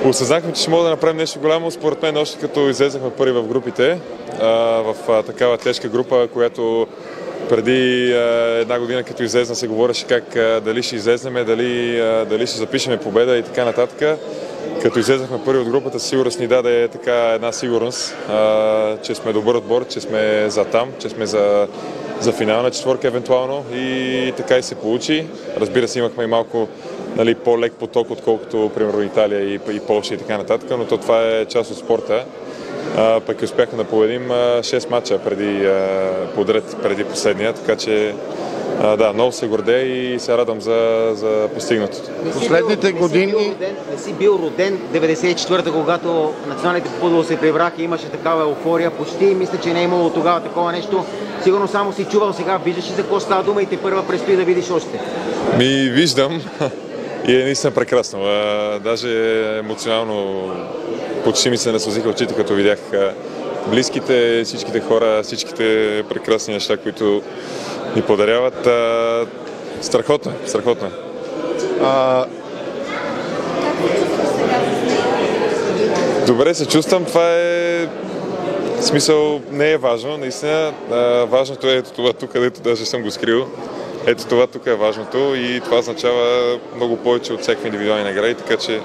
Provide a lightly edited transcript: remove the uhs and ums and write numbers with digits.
Осъзнахме, че ще мога да направим нещо голямо, според мен, още като излезахме първи в групите, в такава тежка група, която преди една година, като излезна, се говореше как дали ще излезнеме, дали ще запишеме победа и така нататък. Като излезахме първи от групата, сигурност ни даде така една сигурност, че сме добър отбор, че сме за там, че сме за финална четворка евентуално, и така и се получи. Разбира се, имахме и малко по-лек поток, отколкото примерно Италия и Полша и така нататък, но това е част от спорта. Пък и успяхме да победим 6 мача подред преди последния, така че да, много се гордея и се радвам за постигнатото. Последните години... Не си бил роден 94-та, когато националните по футбол се прибраха, имаше такава еуфория. Почти мисля, че не е имало тогава такова нещо. Сигурно само си чувал, сега виждаш ли за какво става дума и те първа предстои да видиш още? Виждам и е наистина прекрасно. Даже емоционално почти ми се насълзиха очите, като видях близките, всичките хора, всичките прекрасни неща, които ни подаряват. Страхотно, страхотно. Добре се чувствам, това е смисъл, не е важно, наистина. Важното е ето това тук, където даже съм го скрил. Ето това тук е важното и това означава много повече от всякакви индивидуални награди, така че